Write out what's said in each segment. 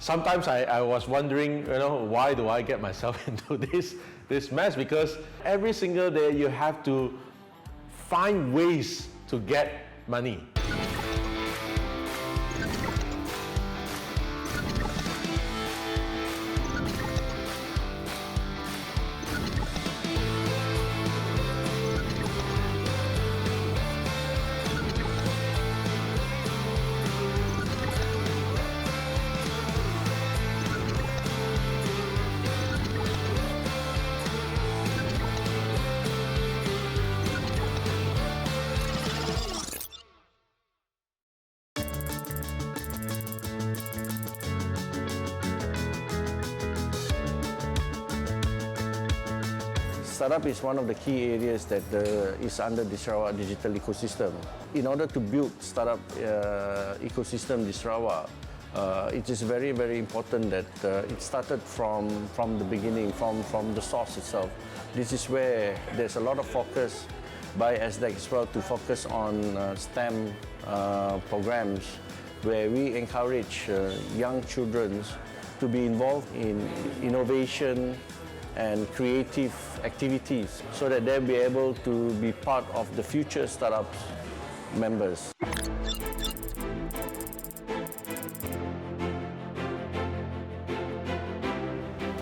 Sometimes I was wondering, why do I get myself into this mess? Because every single day you have to find ways to get money. Startup is one of the key areas that is under the Sarawak digital ecosystem. In order to build startup ecosystem in Sarawak, it is very, very important that it started from the beginning, from the source itself. This is where there's a lot of focus by SDEC as well to focus on STEM programs, where we encourage young children to be involved in innovation and creative activities so that they'll be able to be part of the future startups members.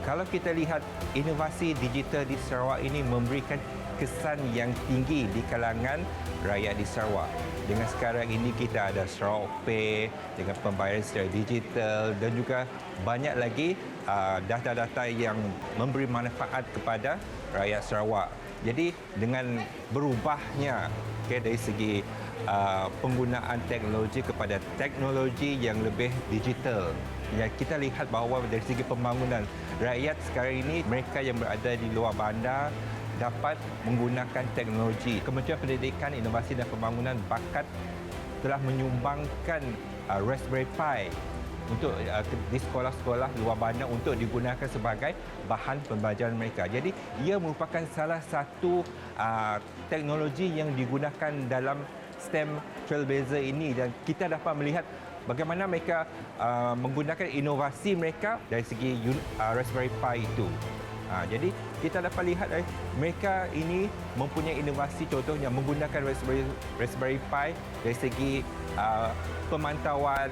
Kalau kita lihat inovasi digital di Sarawak ini memberikan kesan yang tinggi di kalangan rakyat di Sarawak. Dengan sekarang ini kita ada Sarawak Pay dengan pembayaran secara digital dan juga banyak lagi data-data yang memberi manfaat kepada rakyat Sarawak. Jadi dengan berubahnya dari segi penggunaan teknologi kepada teknologi yang lebih digital, ya, kita lihat bahawa dari segi pembangunan rakyat sekarang ini, mereka yang berada di luar bandar dapat menggunakan teknologi. Kementerian Pendidikan, Inovasi dan Pembangunan Bakat telah menyumbangkan Raspberry Pi untuk di sekolah-sekolah luar bandar untuk digunakan sebagai bahan pembelajaran mereka. Jadi ia merupakan salah satu teknologi yang digunakan dalam STEM Trailblazer ini, dan kita dapat melihat bagaimana mereka menggunakan inovasi mereka dari segi Raspberry Pi itu. Jadi kita dapat lihat mereka ini mempunyai inovasi, contohnya menggunakan Raspberry Pi dari segi pemantauan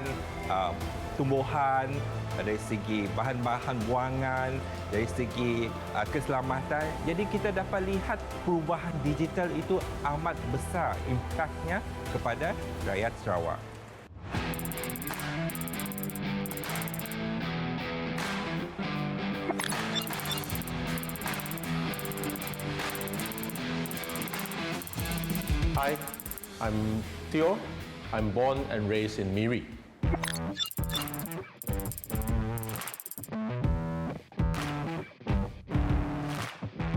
tumbuhan, dari segi bahan-bahan buangan, dari segi keselamatan. Jadi kita dapat lihat perubahan digital itu amat besar impaknya kepada rakyat Sarawak. Hi, I'm Theo. I'm born and raised in Miri.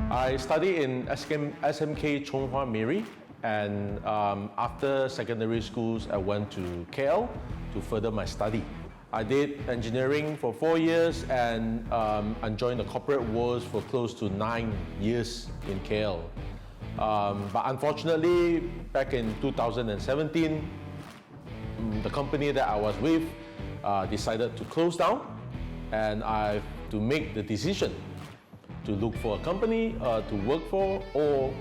I studied in SMK Chonghua Miri, and after secondary schools I went to KL to further my study. I did engineering for 4 years and joined the corporate world for close to 9 years in KL. But unfortunately, back in 2017, the company that I was with decided to close down, and I have to make the decision to look for a company to work for, or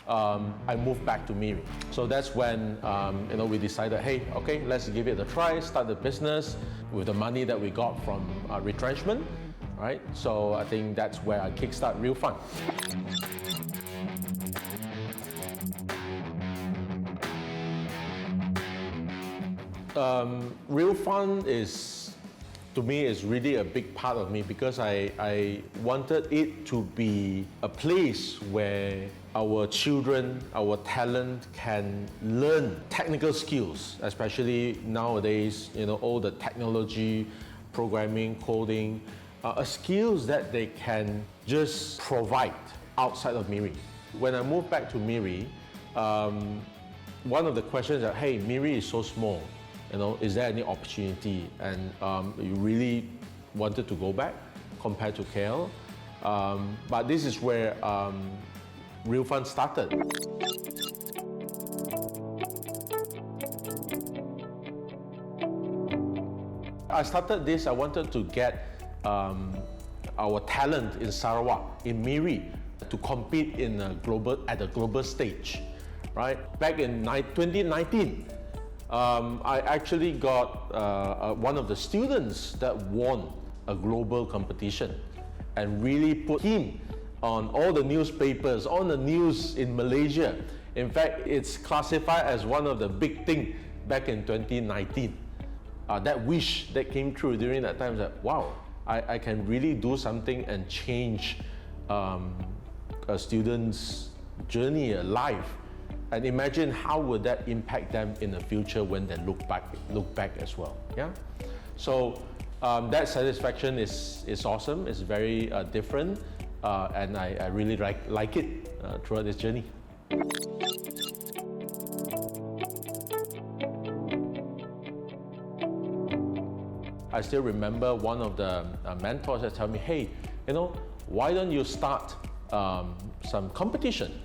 I moved back to Miri. So that's when we decided, hey, okay, let's give it a try, start the business with the money that we got from retrenchment, right? So I think that's where I kickstart Real Fun. Real Fun to me is really a big part of me, because I wanted it to be a place where our children, our talent can learn technical skills, especially nowadays, all the technology, programming, coding, skills that they can just provide outside of Miri. When I moved back to Miri, one of the questions that, hey, Miri is so small, is there any opportunity? And you really wanted to go back compared to KL. But this is where Real Fun started. I started this, I wanted to get our talent in Sarawak, in Miri, to compete at a global stage, right? Back in 2019, I actually got one of the students that won a global competition and really put him on all the newspapers, on the news in Malaysia. In fact, it's classified as one of the big things back in 2019. That wish that came true during that time, that wow, I can really do something and change a student's journey, a life. And imagine how would that impact them in the future when they look back as well. Yeah. So that satisfaction is awesome. It's very different, and I really like it throughout this journey. I still remember one of the mentors that told me, hey, why don't you start some competition?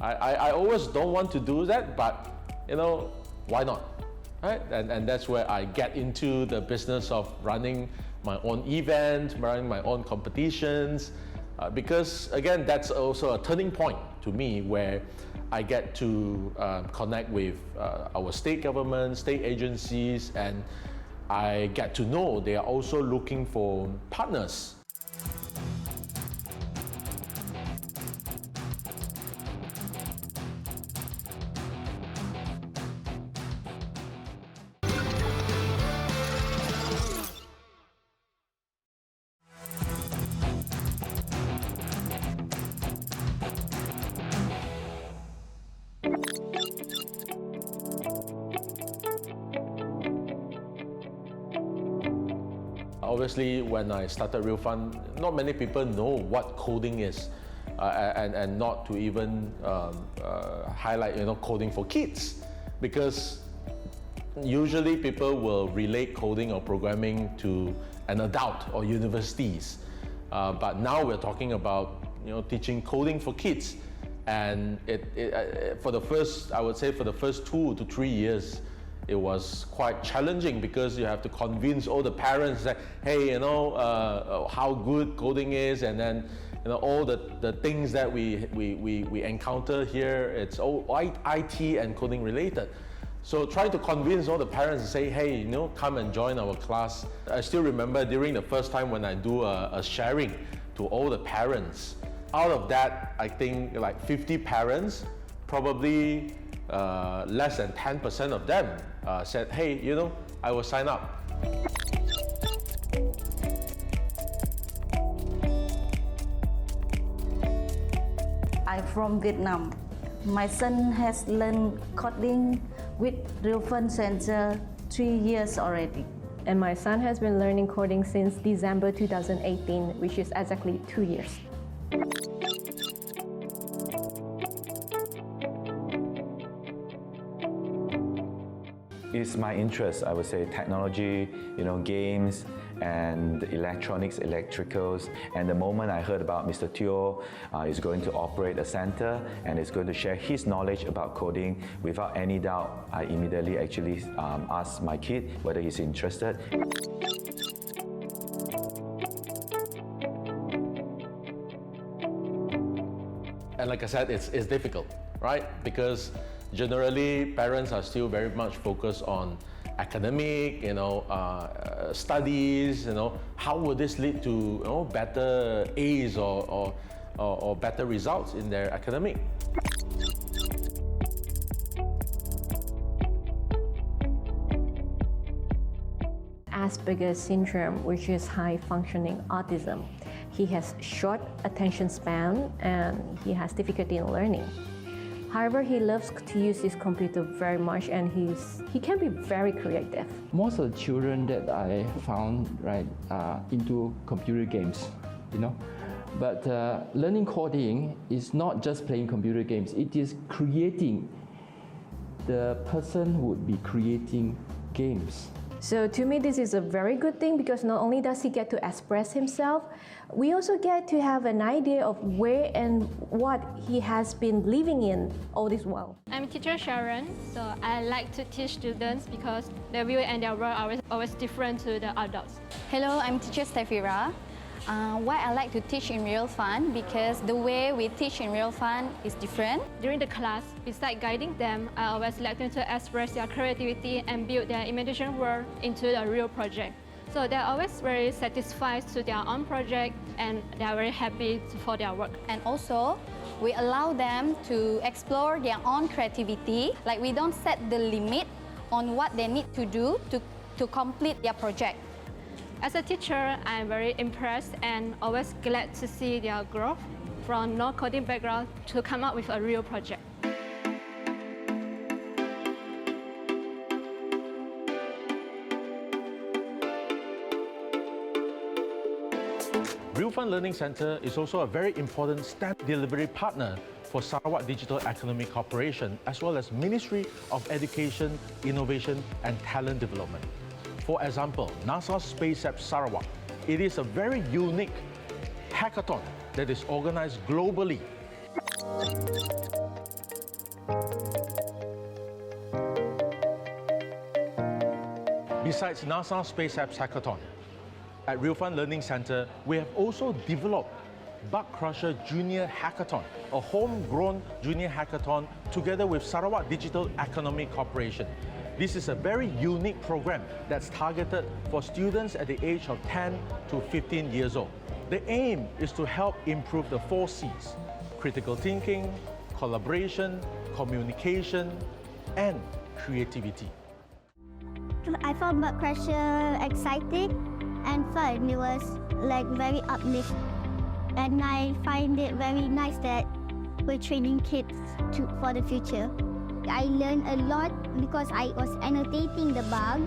I always don't want to do that, but why not? Right? And that's where I get into the business of running my own event, running my own competitions, because again, that's also a turning point to me where I get to connect with our state government, state agencies, and I get to know they are also looking for partners. Obviously, when I started Real Fun, not many people know what coding is, and not to even highlight, coding for kids, because usually people will relate coding or programming to an adult or universities, but now we're talking about teaching coding for kids, and for the first 2 to 3 years. It was quite challenging because you have to convince all the parents that, hey, how good coding is, and then all the things that we encounter here, it's all IT and coding related. So trying to convince all the parents to say, hey, come and join our class. I still remember during the first time when I do a sharing to all the parents. Out of that, I think like 50 parents, probably less than 10% of them said, hey, I will sign up. I'm from Vietnam. My son has learned coding with Real Fun Center 3 years already. And my son has been learning coding since December 2018, which is exactly 2 years. It's my interest, I would say, technology, games, and electronics, electricals. And the moment I heard about Mr. Teo is going to operate a center and is going to share his knowledge about coding, without any doubt, I immediately actually asked my kid whether he's interested. And like I said, it's difficult, right? Because generally, parents are still very much focused on academic, studies. How would this lead to better A's or better results in their academic? Asperger's syndrome, which is high functioning autism. He has short attention span and he has difficulty in learning. However, he loves to use his computer very much, and he can be very creative. Most of the children that I found are into computer games, But learning coding is not just playing computer games. It is creating. The person would be creating games. So to me, this is a very good thing because not only does he get to express himself, we also get to have an idea of where and what he has been living in all this while. I'm teacher Sharon, so I like to teach students because their view and their world are always different to the adults. Hello, I'm teacher Stefira. Why I like to teach in Real Fun? Because the way we teach in Real Fun is different. During the class, besides guiding them, I always like them to express their creativity and build their imagination world into a real project. So they're always very satisfied to their own project and they're very happy for their work. And also, we allow them to explore their own creativity. Like we don't set the limit on what they need to do to complete their project. As a teacher, I'm very impressed and always glad to see their growth from no coding background to come up with a real project. Real Fun Learning Centre is also a very important STEM delivery partner for Sarawak Digital Economy Corporation as well as Ministry of Education, Innovation and Talent Development. For example, NASA Space App Sarawak. It is a very unique hackathon that is organized globally. Besides NASA Space Apps Hackathon, at Real Fun Learning Centre, we have also developed Bug Crusher Junior Hackathon, a homegrown junior hackathon together with Sarawak Digital Economy Corporation. This is a very unique program that's targeted for students at the age of 10 to 15 years old. The aim is to help improve the 4 C's: critical thinking, collaboration, communication, and creativity. I found Bug Crusher exciting and fun. It was like very uplifting. And I find it very nice that we're training kids for the future. I learned a lot because I was annotating the bugs.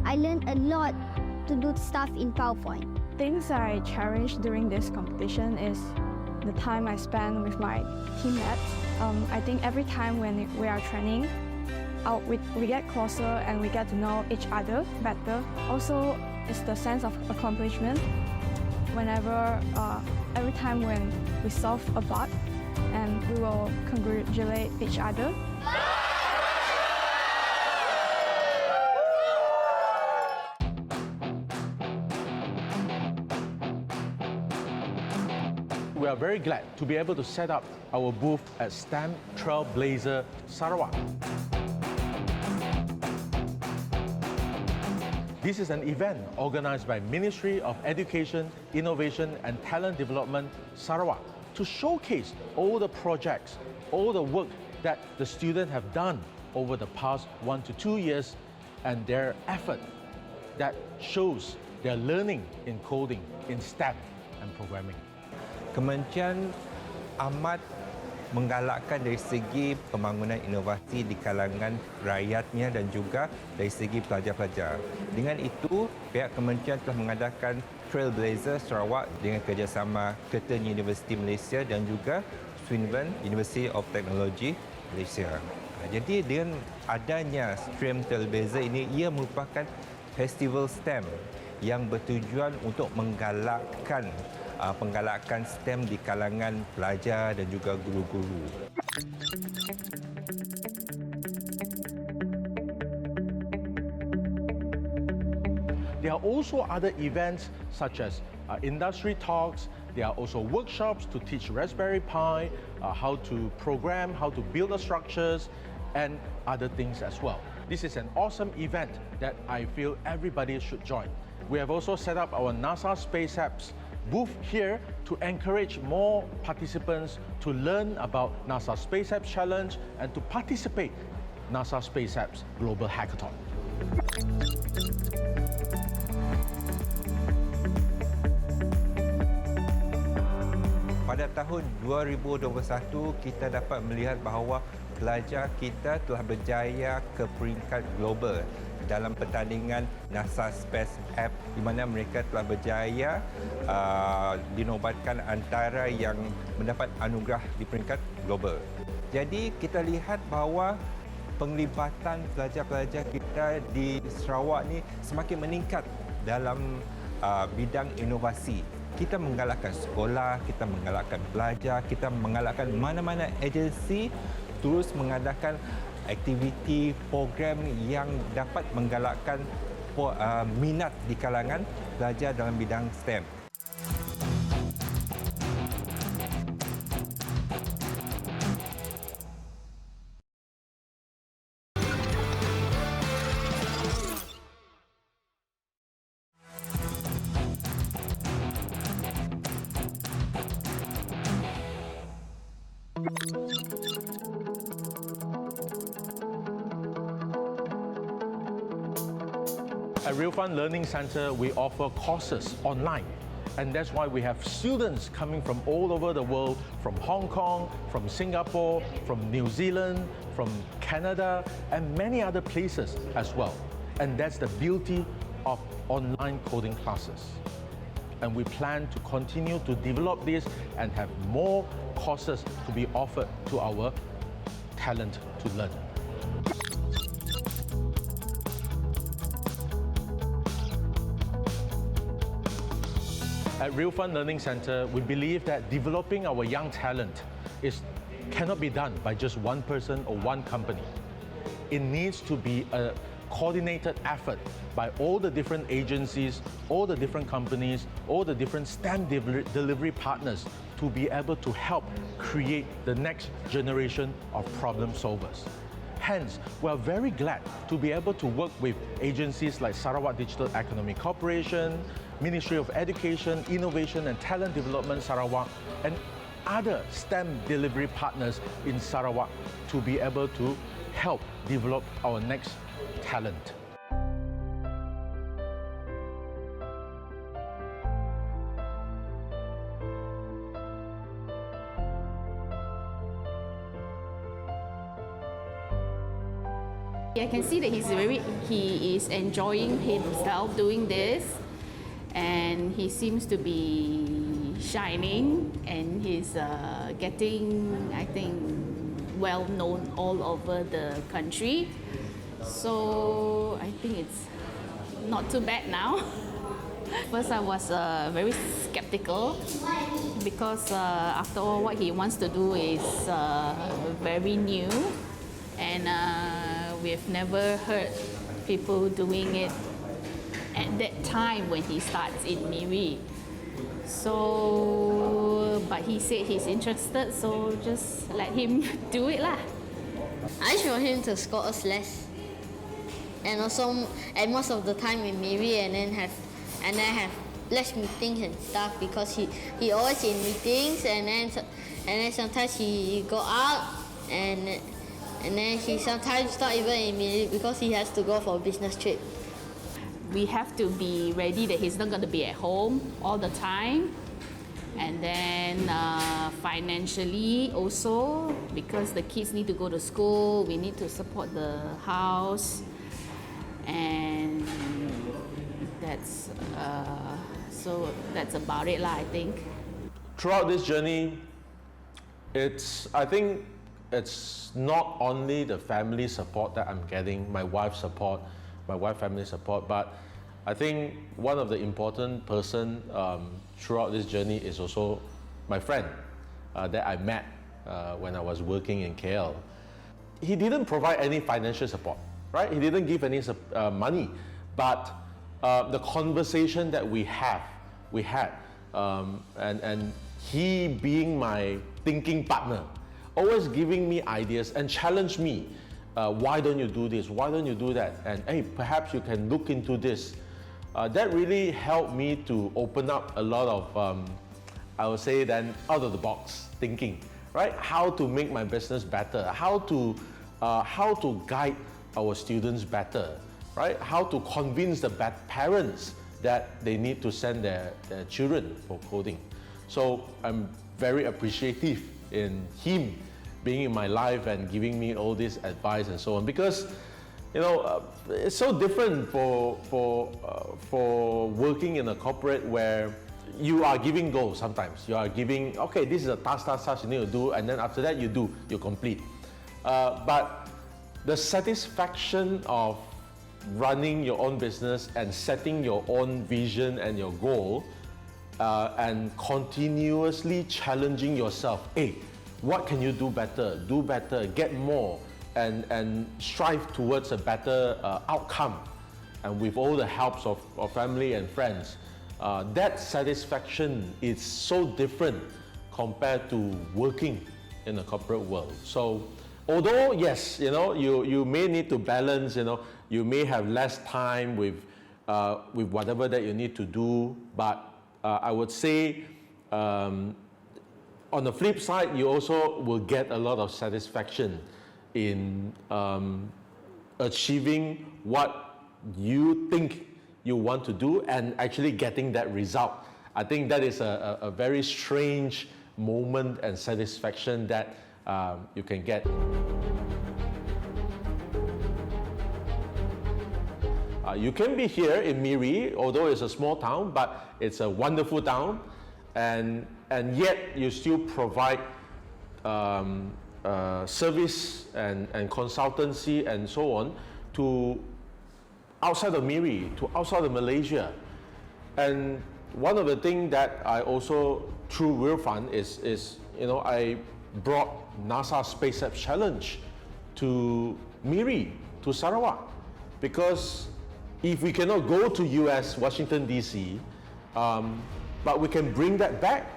I learned a lot to do stuff in PowerPoint. Things I cherish during this competition is the time I spend with my teammates. I think every time when we are training, we get closer and we get to know each other better. Also, it's the sense of accomplishment. Every time when we solve a bug, and we will congratulate each other. We are very glad to be able to set up our booth at STEM Trailblazer Sarawak. This is an event organized by Ministry of Education, Innovation and Talent Development Sarawak to showcase all the projects, all the work that the students have done over the past 1 to 2 years and their effort that shows their learning in coding, in STEM and programming. Kementerian amat menggalakkan dari segi pembangunan inovasi di kalangan rakyatnya dan juga dari segi pelajar-pelajar. Dengan itu, pihak kementerian telah mengadakan Trailblazer Sarawak dengan kerjasama Curtin University Malaysia dan juga Swinburne University of Technology Malaysia. Jadi dengan adanya stream Trailblazer ini, ia merupakan festival STEM yang bertujuan untuk menggalakkan penggalakan STEM di kalangan pelajar dan juga guru-guru. There are also other events such as industry talks. There are also workshops to teach Raspberry Pi, how to program, how to build the structures, and other things as well. This is an awesome event that I feel everybody should join. We have also set up our NASA Space Apps booth here to encourage more participants to learn about NASA Space Apps Challenge and to participate NASA Space Apps Global Hackathon. Pada tahun 2021, kita dapat melihat bahawa pelajar kita telah berjaya ke peringkat global dalam pertandingan NASA Space App di mana mereka telah berjaya dinobatkan antara yang mendapat anugerah di peringkat global. Jadi kita lihat bahawa penglibatan pelajar-pelajar kita di Sarawak ni semakin meningkat dalam bidang inovasi. Kita menggalakkan sekolah, kita menggalakkan pelajar, kita menggalakkan mana-mana agensi terus mengadakan aktiviti, program yang dapat menggalakkan minat di kalangan pelajar dalam bidang STEM. At Real Fun Learning Center, we offer courses online. And that's why we have students coming from all over the world, from Hong Kong, from Singapore, from New Zealand, from Canada, and many other places as well. And that's the beauty of online coding classes. And we plan to continue to develop this and have more courses to be offered to our talent to learn. At Real Fun Learning Center, we believe that developing our young talent cannot be done by just one person or one company. It needs to be a coordinated effort by all the different agencies, all the different companies, all the different STEM delivery partners to be able to help create the next generation of problem solvers. Hence, we are very glad to be able to work with agencies like Sarawak Digital Economic Corporation, Ministry of Education, Innovation and Talent Development Sarawak, and other STEM delivery partners in Sarawak to be able to help develop our next talent. I can see that he is enjoying himself doing this, and he seems to be shining, and he's getting, I think, well known all over the country. So I think it's not too bad now. First I was very skeptical because after all what he wants to do is very new, and we've never heard people doing it at that time when he starts in Miri. So, but he said he's interested, so just let him do it lah. I just want him to score us less, and also and most of the time in Miri, and then have less meetings and stuff, because he always in meetings, and then sometimes he go out, and then he sometimes not even in Miri because he has to go for a business trip. We have to be ready that he's not going to be at home all the time, and then financially also, because the kids need to go to school, we need to support the house, and that's that's about it lah, I think. Throughout this journey, I think it's not only the family support that I'm getting, my wife's family support, but I think one of the important person throughout this journey is also my friend that I met when I was working in KL. He didn't provide any financial support, right? He didn't give any money, but the conversation that we had, and he being my thinking partner, always giving me ideas and challenge me. Why don't you do this? Why don't you do that? And hey, perhaps you can look into this. That really helped me to open up a lot of, I would say then, out of the box thinking, right? How to make my business better, how to guide our students better, right? How to convince the parents that they need to send their children for coding. So I'm very appreciative in him being in my life and giving me all this advice and so on, because it's so different for working in a corporate where you are giving goals. Sometimes you are giving, okay, this is a task you need to do, and then after that you complete. But the satisfaction of running your own business and setting your own vision and your goal and continuously challenging yourself. Hey, what can you do better, get more, and strive towards a better outcome. And with all the helps of family and friends, that satisfaction is so different compared to working in the corporate world. So, although yes, you may need to balance, you may have less time with whatever that you need to do, but I would say on the flip side, you also will get a lot of satisfaction in achieving what you think you want to do and actually getting that result. I think that is a very strange moment and satisfaction that you can get. You can be here in Miri, although it's a small town, but it's a wonderful town, and yet you still provide service and consultancy and so on to outside of Miri, to outside of Malaysia. And one of the things that I also, through Real Fun, is I brought NASA SpaceX Challenge to Miri, to Sarawak, because if we cannot go to US, Washington, DC, but we can bring that back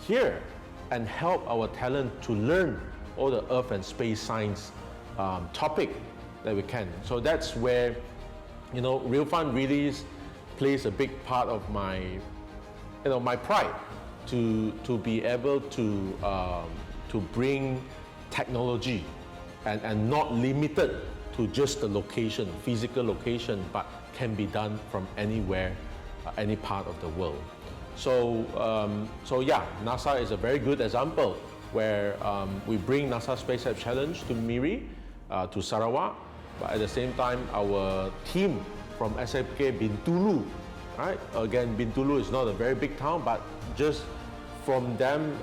here and help our talent to learn all the Earth and space science topic that we can. So that's where, Real Fun really plays a big part of my, my pride to be able to bring technology and not limited to just the location, physical location, but can be done from anywhere, any part of the world. So yeah, NASA is a very good example where we bring NASA SpaceX Challenge to Miri, to Sarawak, but at the same time, our team from SMK Bintulu, right? Again, Bintulu is not a very big town, but just from them,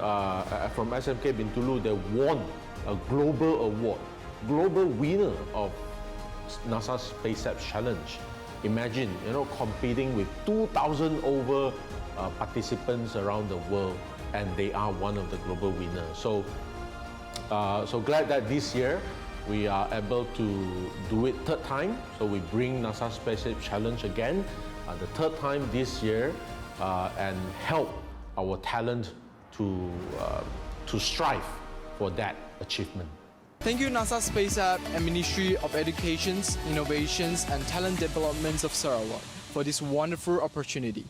from SMK Bintulu, they won a global award, global winner of NASA SpaceX Challenge. Imagine, competing with 2,000 over participants around the world, and they are one of the global winners. So, so glad that this year we are able to do it third time. So we bring NASA SpaceX Challenge again, the third time this year, and help our talent to strive for that achievement. Thank you NASA SpaceX and Ministry of Education, Innovations and Talent Development of Sarawak for this wonderful opportunity.